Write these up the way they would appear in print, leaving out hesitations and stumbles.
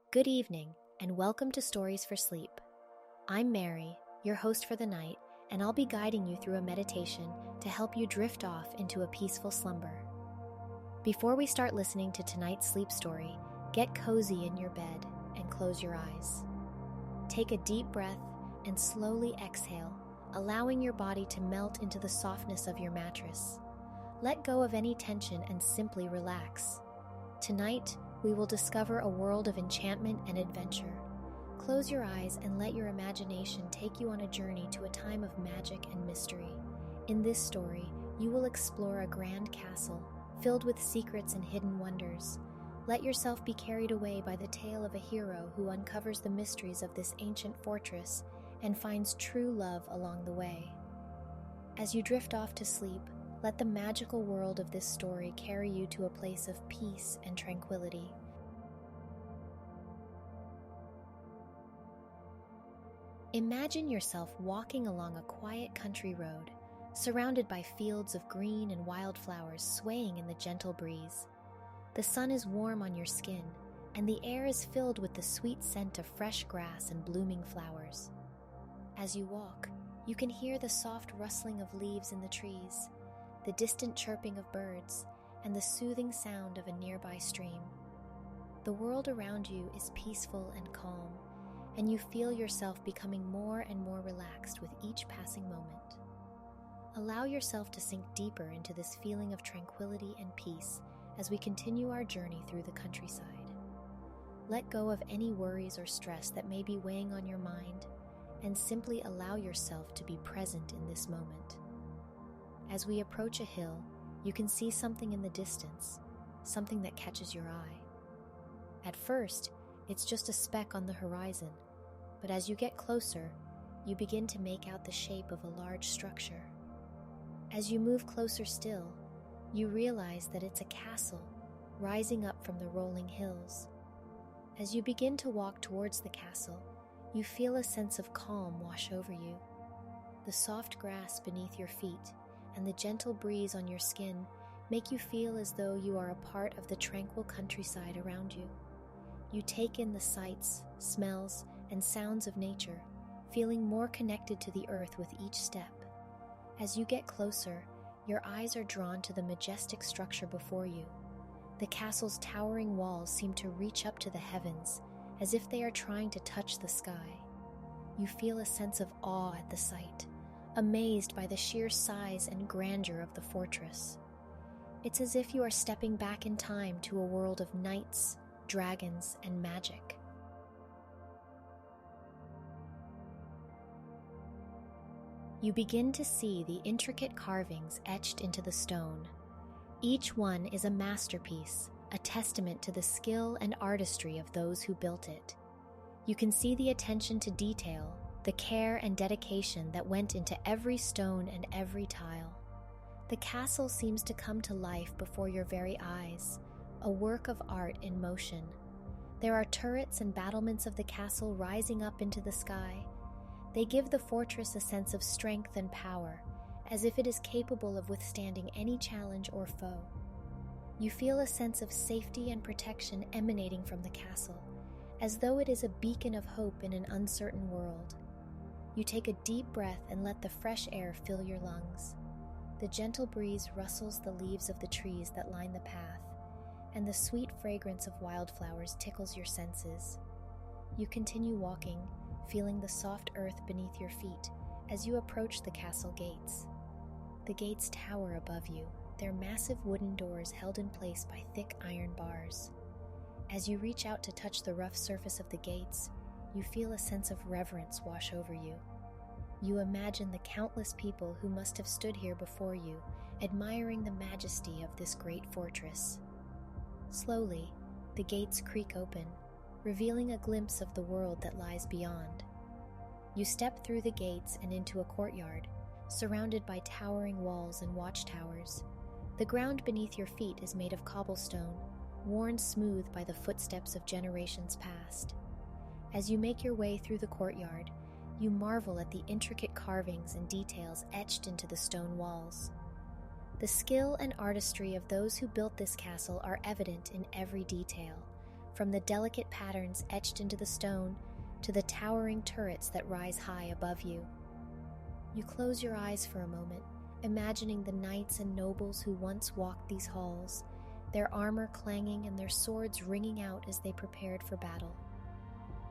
Good evening, and welcome to Stories for Sleep. I'm Mary, your host for the night, and I'll be guiding you through a meditation to help you drift off into a peaceful slumber. Before we start listening to tonight's sleep story, get cozy in your bed and close your eyes. Take a deep breath and slowly exhale, allowing your body to melt into the softness of your mattress. Let go of any tension and simply relax. Tonight, we will discover a world of enchantment and adventure. Close your eyes and let your imagination take you on a journey to a time of magic and mystery. In this story, you will explore a grand castle filled with secrets and hidden wonders. Let yourself be carried away by the tale of a hero who uncovers the mysteries of this ancient fortress and finds true love along the way. As you drift off to sleep, let the magical world of this story carry you to a place of peace and tranquility. Imagine yourself walking along a quiet country road, surrounded by fields of green and wildflowers swaying in the gentle breeze. The sun is warm on your skin, and the air is filled with the sweet scent of fresh grass and blooming flowers. As you walk, you can hear the soft rustling of leaves in the trees, the distant chirping of birds, and the soothing sound of a nearby stream. The world around you is peaceful and calm, and you feel yourself becoming more and more relaxed with each passing moment. Allow yourself to sink deeper into this feeling of tranquility and peace as we continue our journey through the countryside. Let go of any worries or stress that may be weighing on your mind, and simply allow yourself to be present in this moment. As we approach a hill, you can see something in the distance, something that catches your eye. At first, it's just a speck on the horizon, but as you get closer, you begin to make out the shape of a large structure. As you move closer still, you realize that it's a castle rising up from the rolling hills. As you begin to walk towards the castle, you feel a sense of calm wash over you. The soft grass beneath your feet and the gentle breeze on your skin make you feel as though you are a part of the tranquil countryside around you. You take in the sights, smells, and sounds of nature, feeling more connected to the earth with each step. As you get closer, your eyes are drawn to the majestic structure before you. The castle's towering walls seem to reach up to the heavens, as if they are trying to touch the sky. You feel a sense of awe at the sight, amazed by the sheer size and grandeur of the fortress. It's as if you are stepping back in time to a world of knights, dragons, and magic. You begin to see the intricate carvings etched into the stone. Each one is a masterpiece, a testament to the skill and artistry of those who built it. You can see the attention to detail, the care and dedication that went into every stone and every tile. The castle seems to come to life before your very eyes, a work of art in motion. There are turrets and battlements of the castle rising up into the sky. They give the fortress a sense of strength and power, as if it is capable of withstanding any challenge or foe. You feel a sense of safety and protection emanating from the castle, as though it is a beacon of hope in an uncertain world. You take a deep breath and let the fresh air fill your lungs. The gentle breeze rustles the leaves of the trees that line the path, and the sweet fragrance of wildflowers tickles your senses. You continue walking, feeling the soft earth beneath your feet as you approach the castle gates. The gates tower above you, their massive wooden doors held in place by thick iron bars. As you reach out to touch the rough surface of the gates, you feel a sense of reverence wash over you. You imagine the countless people who must have stood here before you, admiring the majesty of this great fortress. Slowly, the gates creak open, revealing a glimpse of the world that lies beyond. You step through the gates and into a courtyard, surrounded by towering walls and watchtowers. The ground beneath your feet is made of cobblestone, worn smooth by the footsteps of generations past. As you make your way through the courtyard, you marvel at the intricate carvings and details etched into the stone walls. The skill and artistry of those who built this castle are evident in every detail, from the delicate patterns etched into the stone to the towering turrets that rise high above you. You close your eyes for a moment, imagining the knights and nobles who once walked these halls, their armor clanging and their swords ringing out as they prepared for battle.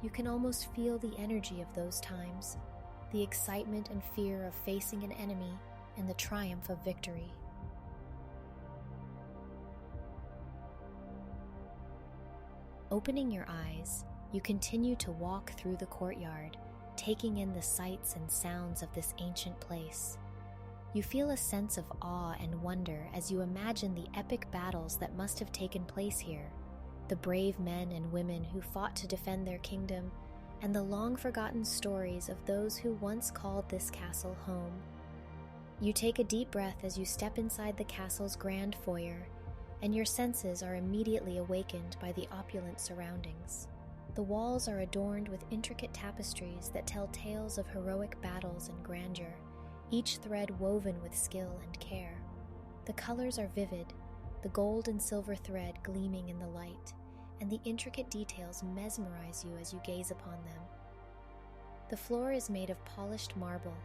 You can almost feel the energy of those times, the excitement and fear of facing an enemy and the triumph of victory. Opening your eyes, you continue to walk through the courtyard, taking in the sights and sounds of this ancient place. You feel a sense of awe and wonder as you imagine the epic battles that must have taken place here, the brave men and women who fought to defend their kingdom, and the long-forgotten stories of those who once called this castle home. You take a deep breath as you step inside the castle's grand foyer, and your senses are immediately awakened by the opulent surroundings. The walls are adorned with intricate tapestries that tell tales of heroic battles and grandeur, each thread woven with skill and care. The colors are vivid, the gold and silver thread gleaming in the light, and the intricate details mesmerize you as you gaze upon them. The floor is made of polished marble,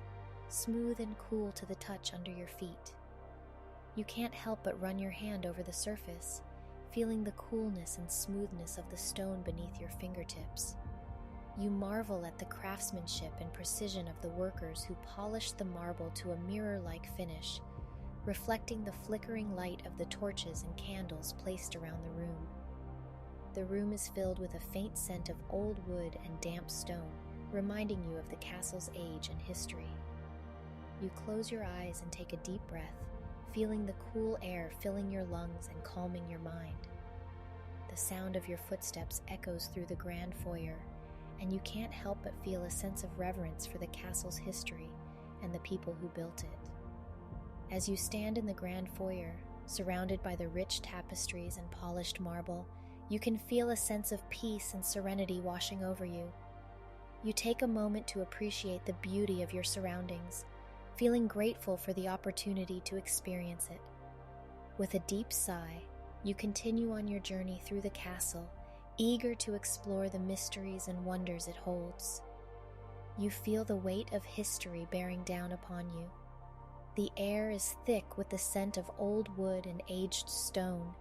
smooth and cool to the touch under your feet. You can't help but run your hand over the surface, feeling the coolness and smoothness of the stone beneath your fingertips. You marvel at the craftsmanship and precision of the workers who polished the marble to a mirror-like finish, reflecting the flickering light of the torches and candles placed around the room. The room is filled with a faint scent of old wood and damp stone, reminding you of the castle's age and history. You close your eyes and take a deep breath, feeling the cool air filling your lungs and calming your mind. The sound of your footsteps echoes through the grand foyer, and you can't help but feel a sense of reverence for the castle's history and the people who built it. As you stand in the grand foyer, surrounded by the rich tapestries and polished marble, you can feel a sense of peace and serenity washing over you. You take a moment to appreciate the beauty of your surroundings, feeling grateful for the opportunity to experience it. With a deep sigh, you continue on your journey through the castle, eager to explore the mysteries and wonders it holds. You feel the weight of history bearing down upon you. The air is thick with the scent of old wood and aged stone,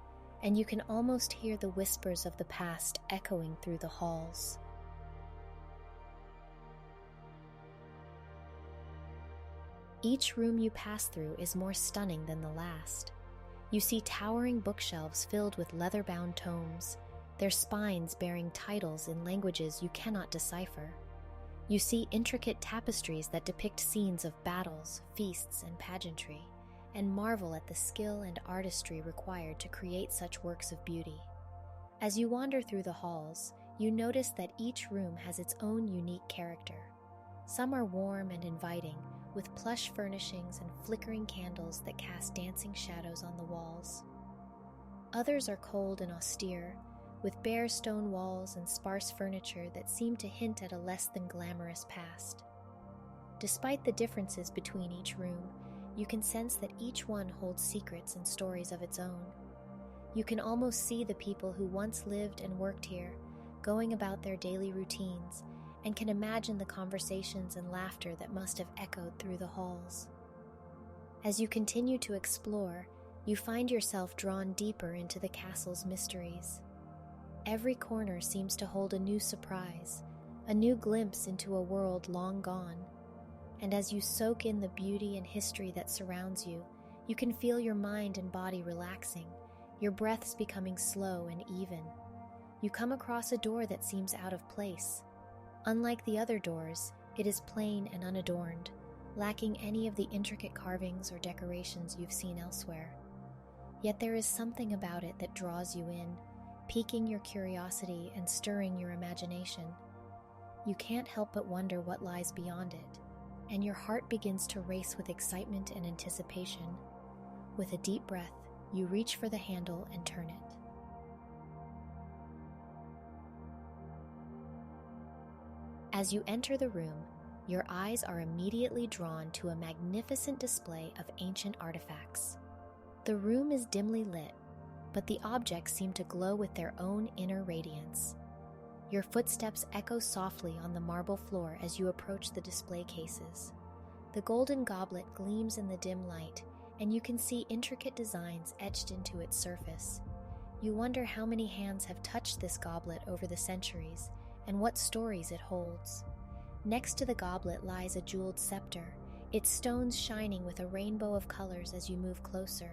and you can almost hear the whispers of the past echoing through the halls. Each room you pass through is more stunning than the last. You see towering bookshelves filled with leather-bound tomes, their spines bearing titles in languages you cannot decipher. You see intricate tapestries that depict scenes of battles, feasts, and pageantry, and marvel at the skill and artistry required to create such works of beauty. As you wander through the halls, you notice that each room has its own unique character. Some are warm and inviting, with plush furnishings and flickering candles that cast dancing shadows on the walls. Others are cold and austere, with bare stone walls and sparse furniture that seem to hint at a less than glamorous past. Despite the differences between each room, you can sense that each one holds secrets and stories of its own. You can almost see the people who once lived and worked here, going about their daily routines, and can imagine the conversations and laughter that must have echoed through the halls. As you continue to explore, you find yourself drawn deeper into the castle's mysteries. Every corner seems to hold a new surprise, a new glimpse into a world long gone. And as you soak in the beauty and history that surrounds you, you can feel your mind and body relaxing, your breaths becoming slow and even. You come across a door that seems out of place. Unlike the other doors, it is plain and unadorned, lacking any of the intricate carvings or decorations you've seen elsewhere. Yet there is something about it that draws you in, piquing your curiosity and stirring your imagination. You can't help but wonder what lies beyond it, and your heart begins to race with excitement and anticipation. With a deep breath, you reach for the handle and turn it. As you enter the room, your eyes are immediately drawn to a magnificent display of ancient artifacts. The room is dimly lit, but the objects seem to glow with their own inner radiance. Your footsteps echo softly on the marble floor as you approach the display cases. The golden goblet gleams in the dim light, and you can see intricate designs etched into its surface. You wonder how many hands have touched this goblet over the centuries, and what stories it holds. Next to the goblet lies a jeweled scepter, its stones shining with a rainbow of colors as you move closer.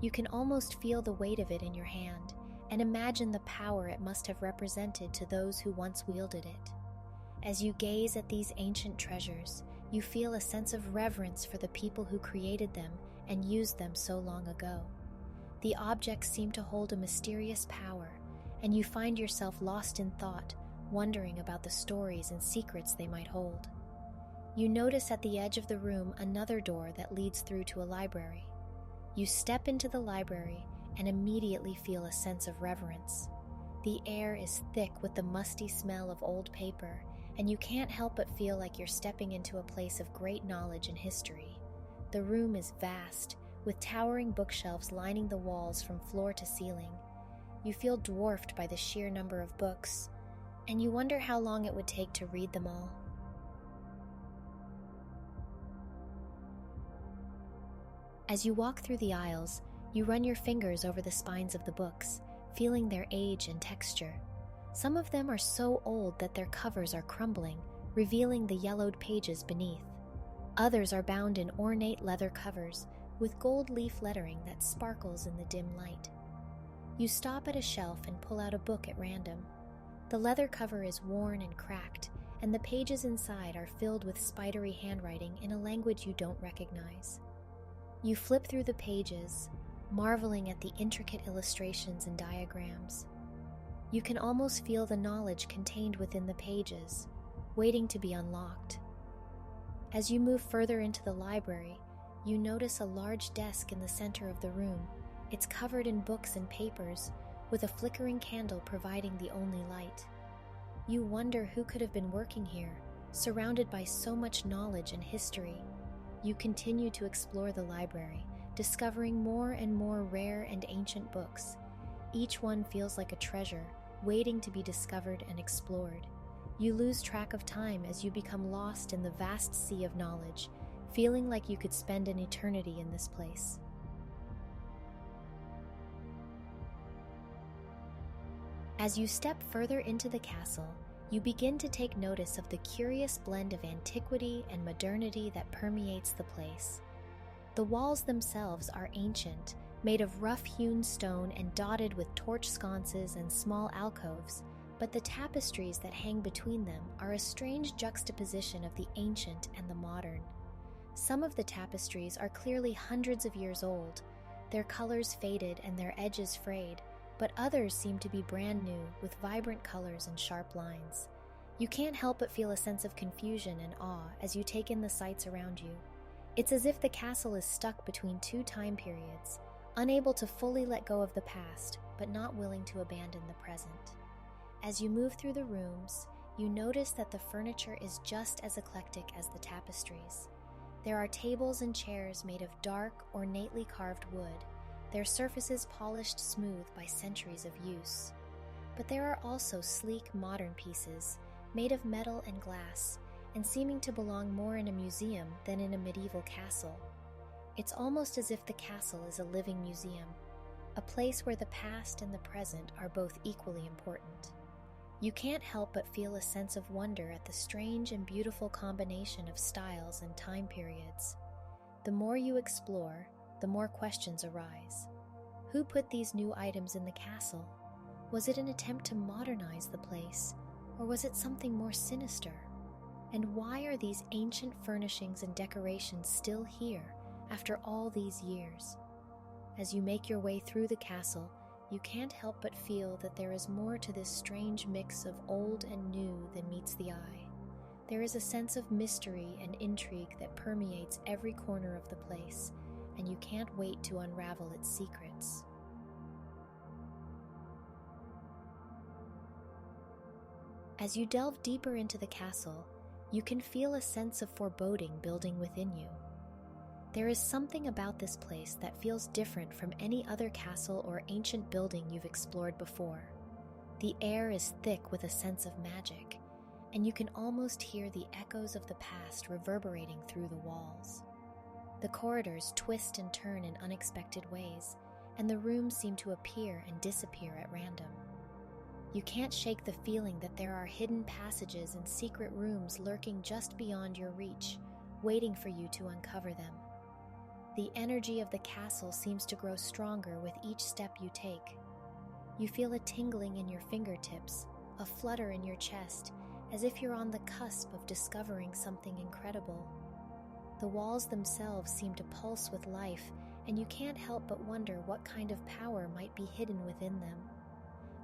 You can almost feel the weight of it in your hand, and imagine the power it must have represented to those who once wielded it. As you gaze at these ancient treasures, you feel a sense of reverence for the people who created them and used them so long ago. The objects seem to hold a mysterious power, and you find yourself lost in thought, wondering about the stories and secrets they might hold. You notice at the edge of the room another door that leads through to a library. You step into the library and immediately feel a sense of reverence. The air is thick with the musty smell of old paper, and you can't help but feel like you're stepping into a place of great knowledge and history. The room is vast, with towering bookshelves lining the walls from floor to ceiling. You feel dwarfed by the sheer number of books, and you wonder how long it would take to read them all. As you walk through the aisles, you run your fingers over the spines of the books, feeling their age and texture. Some of them are so old that their covers are crumbling, revealing the yellowed pages beneath. Others are bound in ornate leather covers, with gold leaf lettering that sparkles in the dim light. You stop at a shelf and pull out a book at random. The leather cover is worn and cracked, and the pages inside are filled with spidery handwriting in a language you don't recognize. You flip through the pages, marveling at the intricate illustrations and diagrams. You can almost feel the knowledge contained within the pages, waiting to be unlocked. As you move further into the library, you notice a large desk in the center of the room. It's covered in books and papers, with a flickering candle providing the only light. You wonder who could have been working here, surrounded by so much knowledge and history. You continue to explore the library, discovering more and more rare and ancient books. Each one feels like a treasure, waiting to be discovered and explored. You lose track of time as you become lost in the vast sea of knowledge, feeling like you could spend an eternity in this place. As you step further into the castle, you begin to take notice of the curious blend of antiquity and modernity that permeates the place. The walls themselves are ancient, made of rough-hewn stone and dotted with torch sconces and small alcoves, but the tapestries that hang between them are a strange juxtaposition of the ancient and the modern. Some of the tapestries are clearly hundreds of years old, their colors faded and their edges frayed, but others seem to be brand new with vibrant colors and sharp lines. You can't help but feel a sense of confusion and awe as you take in the sights around you. It's as if the castle is stuck between two time periods, unable to fully let go of the past, but not willing to abandon the present. As you move through the rooms, you notice that the furniture is just as eclectic as the tapestries. There are tables and chairs made of dark, ornately carved wood, their surfaces polished smooth by centuries of use. But there are also sleek, modern pieces, made of metal and glass, and seeming to belong more in a museum than in a medieval castle. It's almost as if the castle is a living museum, a place where the past and the present are both equally important. You can't help but feel a sense of wonder at the strange and beautiful combination of styles and time periods. The more you explore, the more questions arise. Who put these new items in the castle? Was it an attempt to modernize the place, or was it something more sinister? And why are these ancient furnishings and decorations still here after all these years? As you make your way through the castle, you can't help but feel that there is more to this strange mix of old and new than meets the eye. There is a sense of mystery and intrigue that permeates every corner of the place, and you can't wait to unravel its secrets. As you delve deeper into the castle, you can feel a sense of foreboding building within you. There is something about this place that feels different from any other castle or ancient building you've explored before. The air is thick with a sense of magic, and you can almost hear the echoes of the past reverberating through the walls. The corridors twist and turn in unexpected ways, and the rooms seem to appear and disappear at random. You can't shake the feeling that there are hidden passages and secret rooms lurking just beyond your reach, waiting for you to uncover them. The energy of the castle seems to grow stronger with each step you take. You feel a tingling in your fingertips, a flutter in your chest, as if you're on the cusp of discovering something incredible. The walls themselves seem to pulse with life, and you can't help but wonder what kind of power might be hidden within them.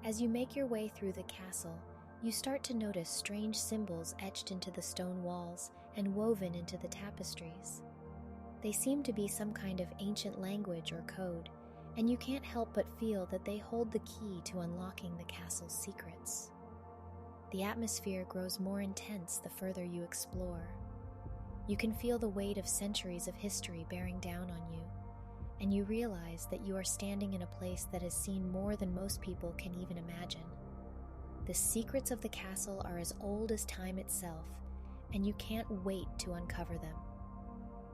As you make your way through the castle, you start to notice strange symbols etched into the stone walls and woven into the tapestries. They seem to be some kind of ancient language or code, and you can't help but feel that they hold the key to unlocking the castle's secrets. The atmosphere grows more intense the further you explore. You can feel the weight of centuries of history bearing down on you, and you realize that you are standing in a place that has seen more than most people can even imagine. The secrets of the castle are as old as time itself, and you can't wait to uncover them.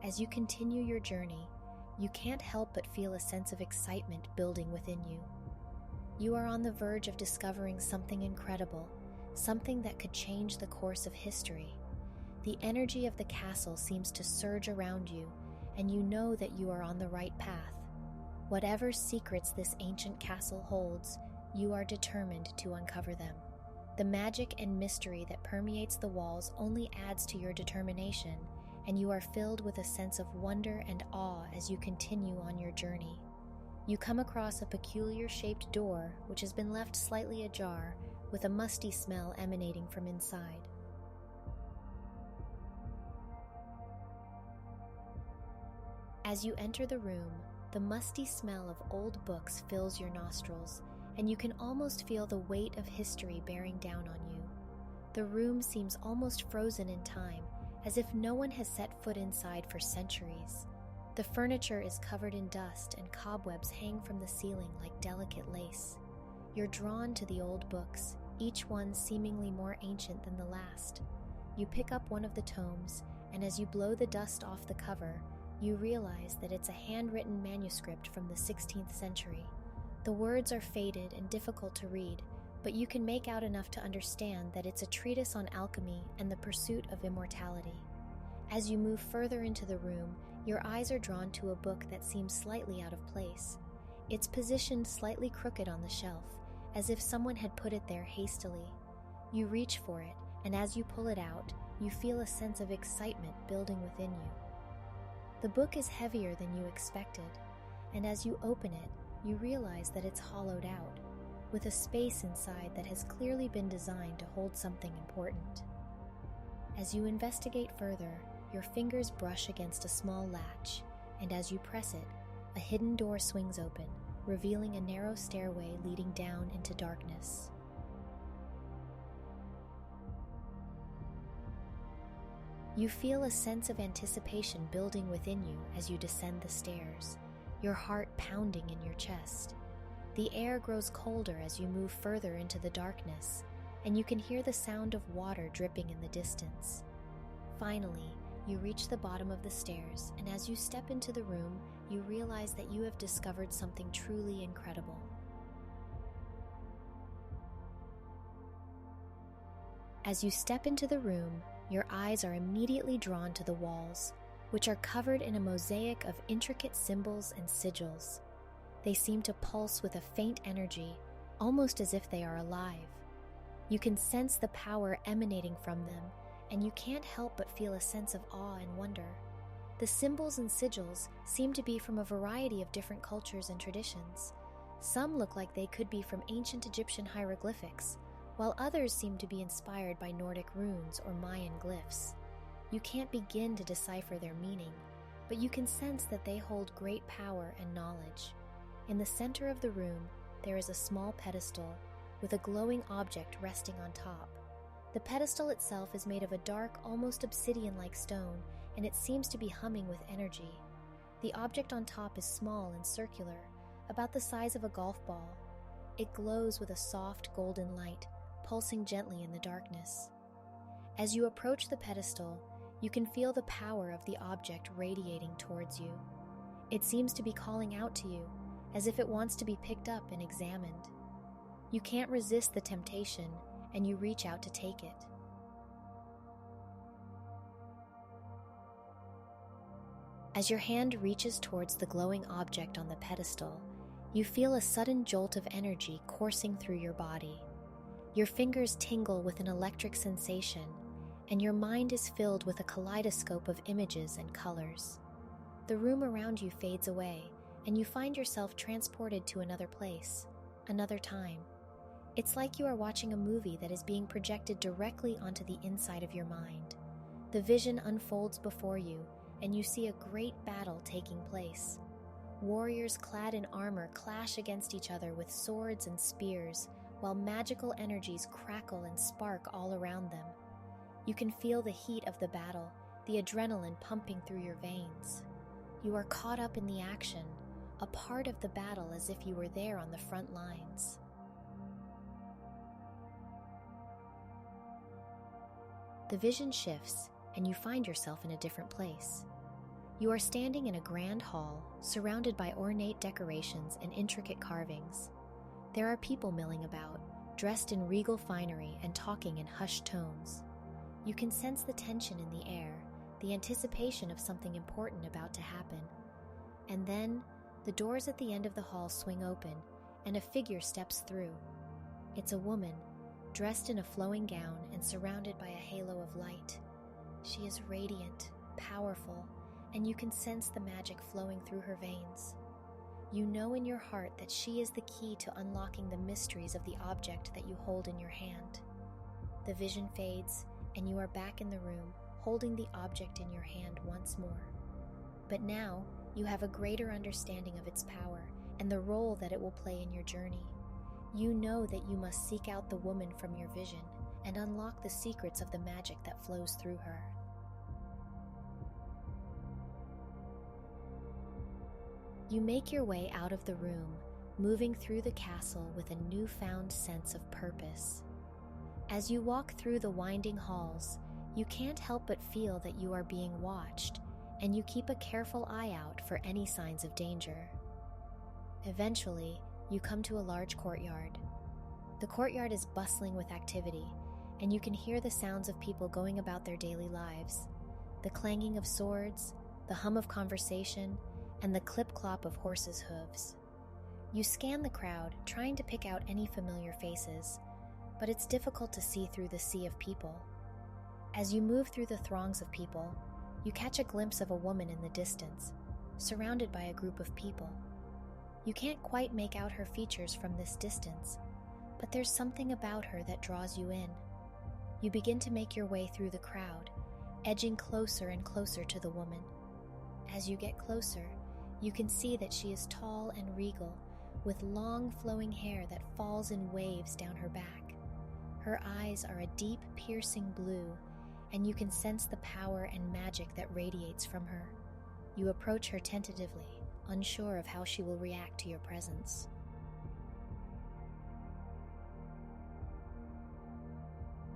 As you continue your journey, you can't help but feel a sense of excitement building within you. You are on the verge of discovering something incredible, something that could change the course of history. The energy of the castle seems to surge around you, and you know that you are on the right path. Whatever secrets this ancient castle holds, you are determined to uncover them. The magic and mystery that permeates the walls only adds to your determination, and you are filled with a sense of wonder and awe as you continue on your journey. You come across a peculiar-shaped door which has been left slightly ajar, with a musty smell emanating from inside. As you enter the room, the musty smell of old books fills your nostrils, and you can almost feel the weight of history bearing down on you. The room seems almost frozen in time, as if no one has set foot inside for centuries. The furniture is covered in dust, and cobwebs hang from the ceiling like delicate lace. You're drawn to the old books, each one seemingly more ancient than the last. You pick up one of the tomes, and as you blow the dust off the cover, you realize that it's a handwritten manuscript from the 16th century. The words are faded and difficult to read, but you can make out enough to understand that it's a treatise on alchemy and the pursuit of immortality. As you move further into the room, your eyes are drawn to a book that seems slightly out of place. It's positioned slightly crooked on the shelf, as if someone had put it there hastily. You reach for it, and as you pull it out, you feel a sense of excitement building within you. The book is heavier than you expected, and as you open it, you realize that it's hollowed out, with a space inside that has clearly been designed to hold something important. As you investigate further, your fingers brush against a small latch, and as you press it, a hidden door swings open, revealing a narrow stairway leading down into darkness. You feel a sense of anticipation building within you as you descend the stairs, your heart pounding in your chest. The air grows colder as you move further into the darkness, and you can hear the sound of water dripping in the distance. Finally, you reach the bottom of the stairs, and as you step into the room, you realize that you have discovered something truly incredible. As you step into the room, your eyes are immediately drawn to the walls, which are covered in a mosaic of intricate symbols and sigils. They seem to pulse with a faint energy, almost as if they are alive. You can sense the power emanating from them, and you can't help but feel a sense of awe and wonder. The symbols and sigils seem to be from a variety of different cultures and traditions. Some look like they could be from ancient Egyptian hieroglyphics, while others seem to be inspired by Nordic runes or Mayan glyphs. You can't begin to decipher their meaning, but you can sense that they hold great power and knowledge. In the center of the room, there is a small pedestal with a glowing object resting on top. The pedestal itself is made of a dark, almost obsidian-like stone, and it seems to be humming with energy. The object on top is small and circular, about the size of a golf ball. It glows with a soft golden light, pulsing gently in the darkness. As you approach the pedestal, you can feel the power of the object radiating towards you. It seems to be calling out to you, as if it wants to be picked up and examined. You can't resist the temptation, and you reach out to take it. As your hand reaches towards the glowing object on the pedestal, you feel a sudden jolt of energy coursing through your body. Your fingers tingle with an electric sensation, and your mind is filled with a kaleidoscope of images and colors. The room around you fades away, and you find yourself transported to another place, another time. It's like you are watching a movie that is being projected directly onto the inside of your mind. The vision unfolds before you, and you see a great battle taking place. Warriors clad in armor clash against each other with swords and spears, while magical energies crackle and spark all around them. You can feel the heat of the battle, the adrenaline pumping through your veins. You are caught up in the action, a part of the battle as if you were there on the front lines. The vision shifts, and you find yourself in a different place. You are standing in a grand hall, surrounded by ornate decorations and intricate carvings. There are people milling about, dressed in regal finery and talking in hushed tones. You can sense the tension in the air, the anticipation of something important about to happen. And then, the doors at the end of the hall swing open, and a figure steps through. It's a woman, dressed in a flowing gown and surrounded by a halo of light. She is radiant, powerful, and you can sense the magic flowing through her veins. You know in your heart that she is the key to unlocking the mysteries of the object that you hold in your hand. The vision fades, and you are back in the room, holding the object in your hand once more. But now, you have a greater understanding of its power and the role that it will play in your journey. You know that you must seek out the woman from your vision and unlock the secrets of the magic that flows through her. You make your way out of the room, moving through the castle with a newfound sense of purpose. As you walk through the winding halls, you can't help but feel that you are being watched, and you keep a careful eye out for any signs of danger. Eventually, you come to a large courtyard. The courtyard is bustling with activity, and you can hear the sounds of people going about their daily lives, the clanging of swords, the hum of conversation, and the clip-clop of horses' hooves. You scan the crowd, trying to pick out any familiar faces, but it's difficult to see through the sea of people. As you move through the throngs of people, you catch a glimpse of a woman in the distance, surrounded by a group of people. You can't quite make out her features from this distance, but there's something about her that draws you in. You begin to make your way through the crowd, edging closer and closer to the woman. As you get closer, you can see that she is tall and regal, with long flowing hair that falls in waves down her back. Her eyes are a deep, piercing blue, and you can sense the power and magic that radiates from her. You approach her tentatively, unsure of how she will react to your presence.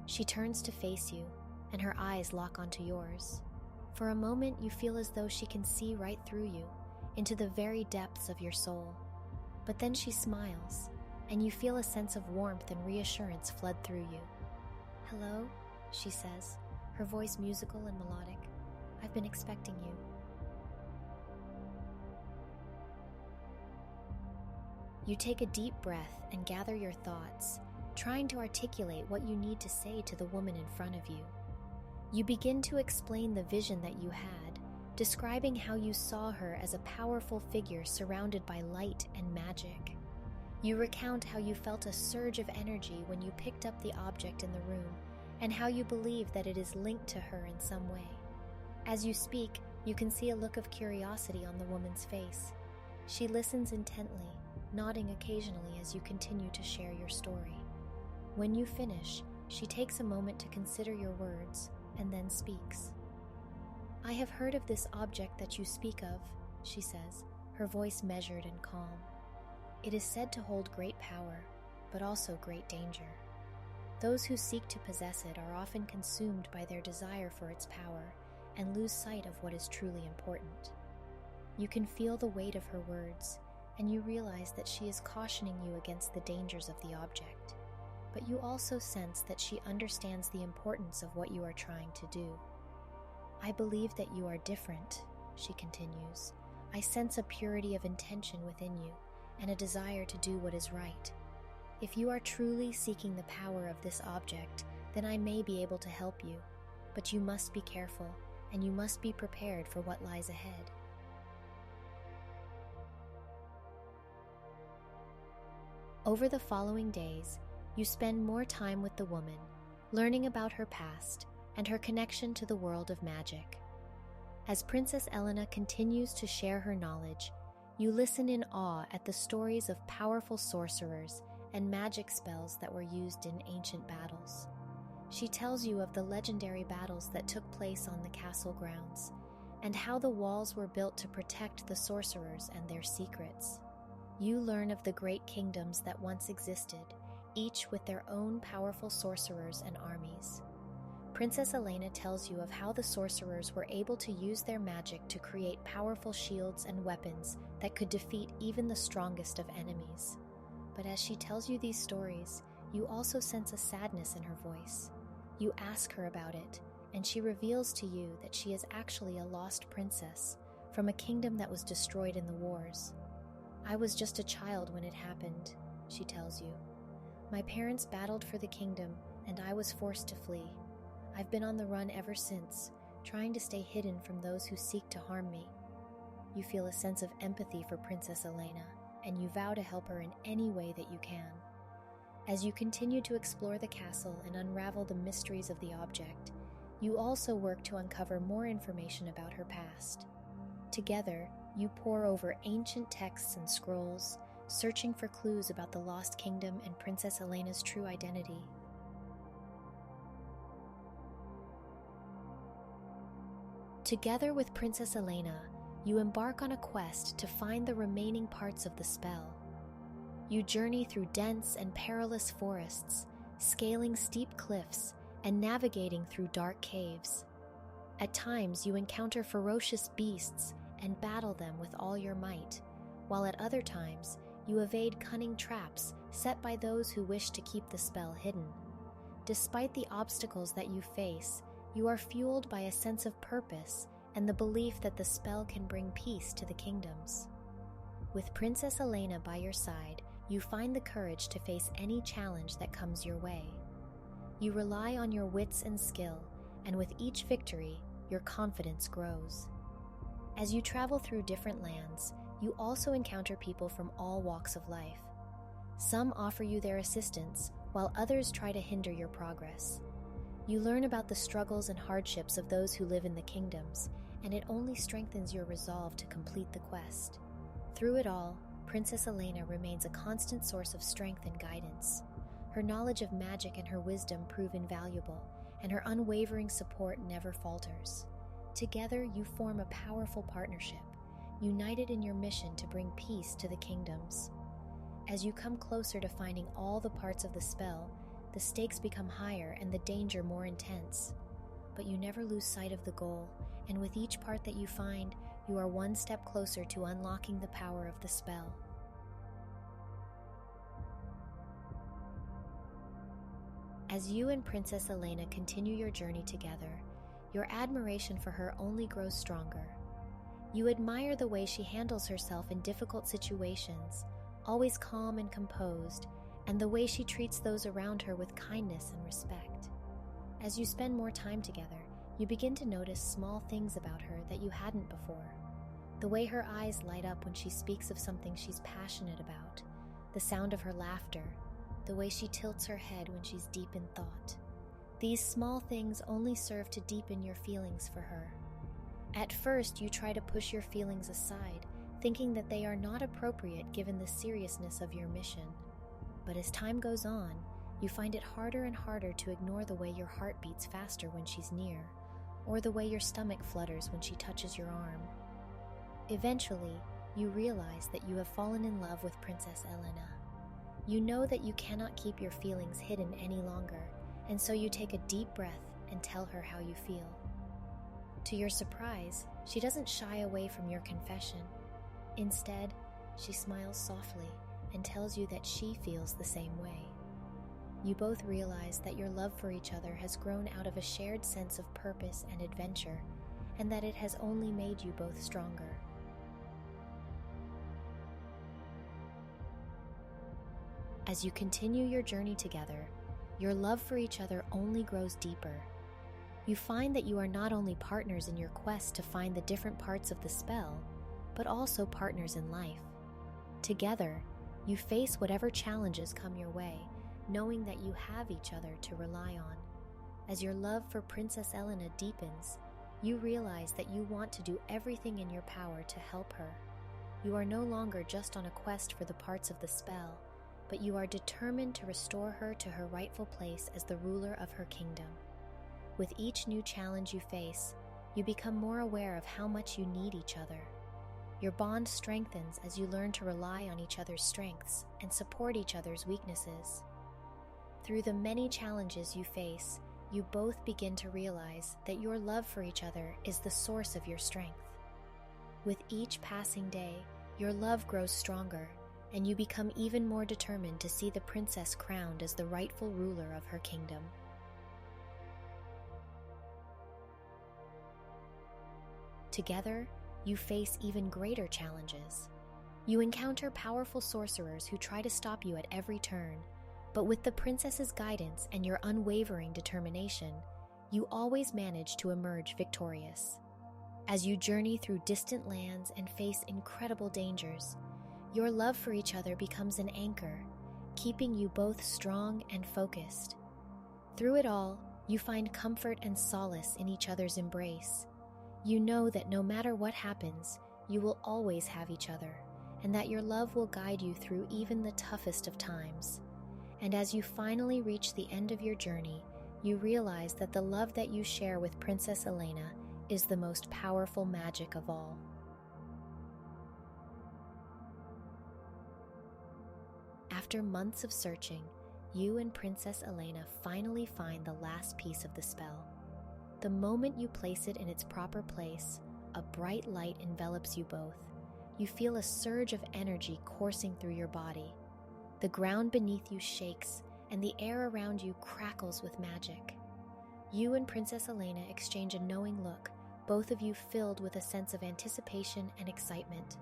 She turns to face you, and her eyes lock onto yours. For a moment, you feel as though she can see right through you, into the very depths of your soul. But then she smiles, and you feel a sense of warmth and reassurance flood through you. "Hello," she says, her voice musical and melodic. "I've been expecting you." You take a deep breath and gather your thoughts, trying to articulate what you need to say to the woman in front of you. You begin to explain the vision that you had, describing how you saw her as a powerful figure surrounded by light and magic. You recount how you felt a surge of energy when you picked up the object in the room, and how you believe that it is linked to her in some way. As you speak, you can see a look of curiosity on the woman's face. She listens intently, nodding occasionally as you continue to share your story. When you finish, she takes a moment to consider your words, and then speaks. "I have heard of this object that you speak of. she says, her voice measured and calm. It is said to hold great power, but also great danger. Those who seek to possess it are often consumed by their desire for its power and lose sight of what is truly important. You can feel the weight of her words, and you realize that she is cautioning you against the dangers of the object. But you also sense that she understands the importance of what you are trying to do. I believe that you are different, she continues. I sense a purity of intention within you and a desire to do what is right. If you are truly seeking the power of this object, then I may be able to help you, but you must be careful and you must be prepared for what lies ahead. Over the following days, you spend more time with the woman, learning about her past and her connection to the world of magic. As Princess Elena continues to share her knowledge, you listen in awe at the stories of powerful sorcerers and magic spells that were used in ancient battles. She tells you of the legendary battles that took place on the castle grounds, and how the walls were built to protect the sorcerers and their secrets. You learn of the great kingdoms that once existed, each with their own powerful sorcerers and armies. Princess Elena tells you of how the sorcerers were able to use their magic to create powerful shields and weapons that could defeat even the strongest of enemies. But as she tells you these stories, you also sense a sadness in her voice. You ask her about it, and she reveals to you that she is actually a lost princess from a kingdom that was destroyed in the wars. I was just a child when it happened, she tells you. My parents battled for the kingdom, and I was forced to flee. I've been on the run ever since, trying to stay hidden from those who seek to harm me. You feel a sense of empathy for Princess Elena, and you vow to help her in any way that you can. As you continue to explore the castle and unravel the mysteries of the object, you also work to uncover more information about her past. Together, you pore over ancient texts and scrolls, searching for clues about the lost kingdom and Princess Elena's true identity. Together with Princess Elena, you embark on a quest to find the remaining parts of the spell. You journey through dense and perilous forests, scaling steep cliffs and navigating through dark caves. At times, you encounter ferocious beasts and battle them with all your might, while at other times, you evade cunning traps set by those who wish to keep the spell hidden. Despite the obstacles that you face, you are fueled by a sense of purpose and the belief that the spell can bring peace to the kingdoms. With Princess Elena by your side, you find the courage to face any challenge that comes your way. You rely on your wits and skill, and with each victory, your confidence grows. As you travel through different lands, you also encounter people from all walks of life. Some offer you their assistance, while others try to hinder your progress. You learn about the struggles and hardships of those who live in the kingdoms, and it only strengthens your resolve to complete the quest. Through it all, Princess Elena remains a constant source of strength and guidance. Her knowledge of magic and her wisdom prove invaluable, and her unwavering support never falters. Together, you form a powerful partnership, united in your mission to bring peace to the kingdoms. As you come closer to finding all the parts of the spell, the stakes become higher and the danger more intense. But you never lose sight of the goal, and with each part that you find, you are one step closer to unlocking the power of the spell. As you and Princess Elena continue your journey together, your admiration for her only grows stronger. You admire the way she handles herself in difficult situations, always calm and composed, and the way she treats those around her with kindness and respect. As you spend more time together, you begin to notice small things about her that you hadn't before. The way her eyes light up when she speaks of something she's passionate about, the sound of her laughter, the way she tilts her head when she's deep in thought. These small things only serve to deepen your feelings for her. At first, you try to push your feelings aside, thinking that they are not appropriate given the seriousness of your mission. But as time goes on, you find it harder and harder to ignore the way your heart beats faster when she's near, or the way your stomach flutters when she touches your arm. Eventually, you realize that you have fallen in love with Princess Elena. You know that you cannot keep your feelings hidden any longer, and so you take a deep breath and tell her how you feel. To your surprise, she doesn't shy away from your confession. Instead, she smiles softly and tells you that she feels the same way. You both realize that your love for each other has grown out of a shared sense of purpose and adventure, and that it has only made you both stronger. As you continue your journey together, your love for each other only grows deeper. You find that you are not only partners in your quest to find the different parts of the spell, but also partners in life. Together, you face whatever challenges come your way, knowing that you have each other to rely on. As your love for Princess Elena deepens, you realize that you want to do everything in your power to help her. You are no longer just on a quest for the parts of the spell, but you are determined to restore her to her rightful place as the ruler of her kingdom. With each new challenge you face, you become more aware of how much you need each other. Your bond strengthens as you learn to rely on each other's strengths and support each other's weaknesses. Through the many challenges you face, you both begin to realize that your love for each other is the source of your strength. With each passing day, your love grows stronger, and you become even more determined to see the princess crowned as the rightful ruler of her kingdom. Together, you face even greater challenges. You encounter powerful sorcerers who try to stop you at every turn, but with the princess's guidance and your unwavering determination, you always manage to emerge victorious. As you journey through distant lands and face incredible dangers, your love for each other becomes an anchor, keeping you both strong and focused. Through it all, you find comfort and solace in each other's embrace. You know that no matter what happens, you will always have each other, and that your love will guide you through even the toughest of times. And as you finally reach the end of your journey, you realize that the love that you share with Princess Elena is the most powerful magic of all. After months of searching, you and Princess Elena finally find the last piece of the spell. The moment you place it in its proper place, a bright light envelops you both. You feel a surge of energy coursing through your body. The ground beneath you shakes, and the air around you crackles with magic. You and Princess Elena exchange a knowing look, both of you filled with a sense of anticipation and excitement.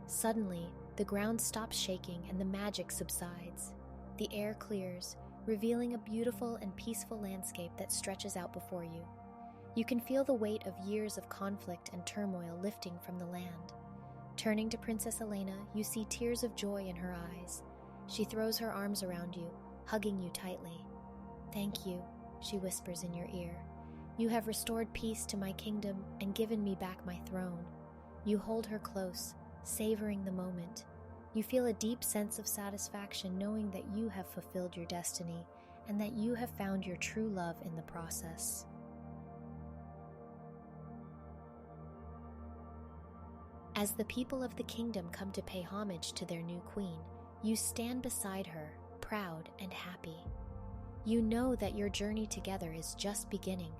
Suddenly, the ground stops shaking and the magic subsides. The air clears, revealing a beautiful and peaceful landscape that stretches out before you. You can feel the weight of years of conflict and turmoil lifting from the land. Turning to Princess Elena, you see tears of joy in her eyes. She throws her arms around you, hugging you tightly. "Thank you," she whispers in your ear. "You have restored peace to my kingdom and given me back my throne." You hold her close, savoring the moment. You feel a deep sense of satisfaction knowing that you have fulfilled your destiny and that you have found your true love in the process. As the people of the kingdom come to pay homage to their new queen, you stand beside her, proud and happy. You know that your journey together is just beginning,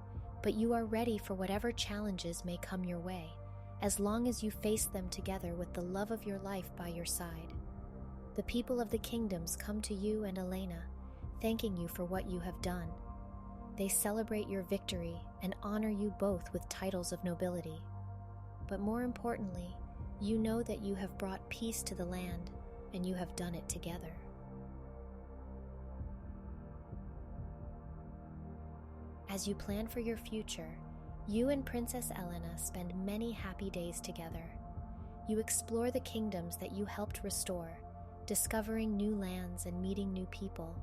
but you are ready for whatever challenges may come your way, as long as you face them together with the love of your life by your side. The people of the kingdoms come to you and Elena, thanking you for what you have done. They celebrate your victory and honor you both with titles of nobility. But more importantly, you know that you have brought peace to the land, and you have done it together. As you plan for your future, you and Princess Elena spend many happy days together. You explore the kingdoms that you helped restore, discovering new lands and meeting new people.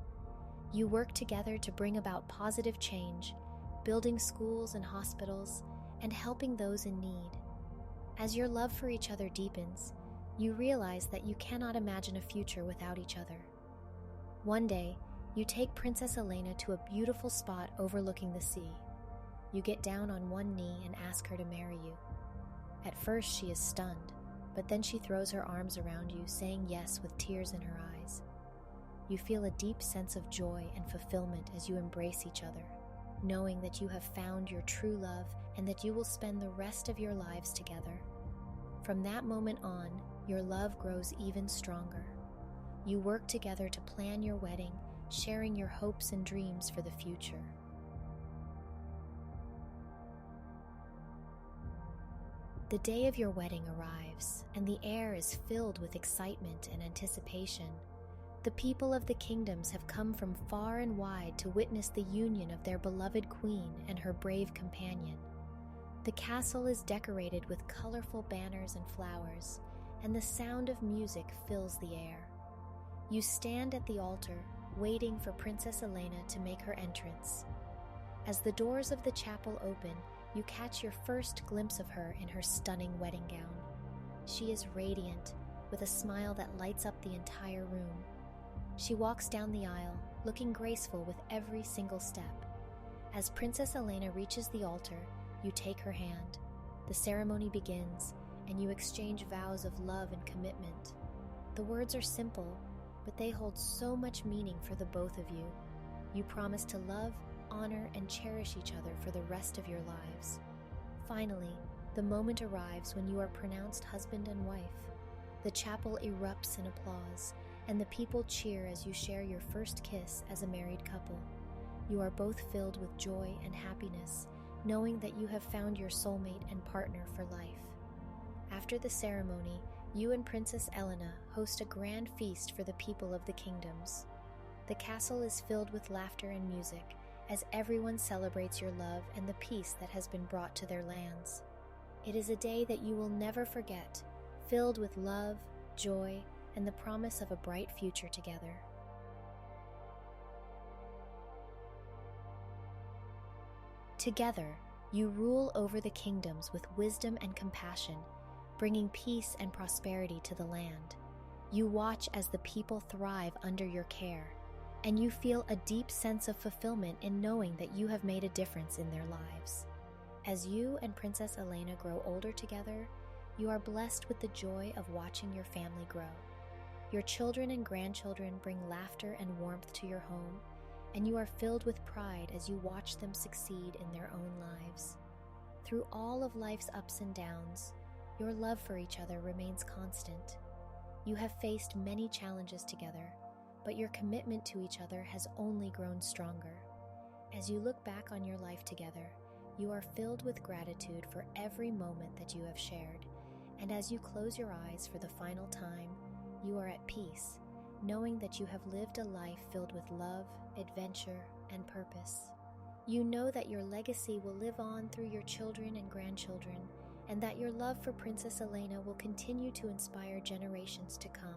You work together to bring about positive change, building schools and hospitals, and helping those in need. As your love for each other deepens, you realize that you cannot imagine a future without each other. One day, you take Princess Elena to a beautiful spot overlooking the sea. You get down on one knee and ask her to marry you. At first, she is stunned, but then she throws her arms around you, saying yes with tears in her eyes. You feel a deep sense of joy and fulfillment as you embrace each other, knowing that you have found your true love and that you will spend the rest of your lives together. From that moment on, your love grows even stronger. You work together to plan your wedding, sharing your hopes and dreams for the future. The day of your wedding arrives, and the air is filled with excitement and anticipation. The people of the kingdoms have come from far and wide to witness the union of their beloved queen and her brave companion. The castle is decorated with colorful banners and flowers, and the sound of music fills the air. You stand at the altar, waiting for Princess Elena to make her entrance. As the doors of the chapel open, you catch your first glimpse of her in her stunning wedding gown. She is radiant, with a smile that lights up the entire room. She walks down the aisle, looking graceful with every single step. As Princess Elena reaches the altar, you take her hand. The ceremony begins, and you exchange vows of love and commitment. The words are simple, but they hold so much meaning for the both of you. You promise to love, honor, and cherish each other for the rest of your lives. Finally, the moment arrives when you are pronounced husband and wife. The chapel erupts in applause, and the people cheer as you share your first kiss as a married couple. You are both filled with joy and happiness, knowing that you have found your soulmate and partner for life. After the ceremony, you and Princess Elena host a grand feast for the people of the kingdoms. The castle is filled with laughter and music, as everyone celebrates your love and the peace that has been brought to their lands. It is a day that you will never forget, filled with love, joy, and the promise of a bright future together. Together, you rule over the kingdoms with wisdom and compassion, bringing peace and prosperity to the land. You watch as the people thrive under your care, and you feel a deep sense of fulfillment in knowing that you have made a difference in their lives. As you and Princess Elena grow older together, you are blessed with the joy of watching your family grow. Your children and grandchildren bring laughter and warmth to your home, and you are filled with pride as you watch them succeed in their own lives. Through all of life's ups and downs, your love for each other remains constant. You have faced many challenges together, but your commitment to each other has only grown stronger. As you look back on your life together, you are filled with gratitude for every moment that you have shared, and as you close your eyes for the final time, you are at peace, knowing that you have lived a life filled with love, adventure, and purpose. You know that your legacy will live on through your children and grandchildren, and that your love for Princess Elena will continue to inspire generations to come.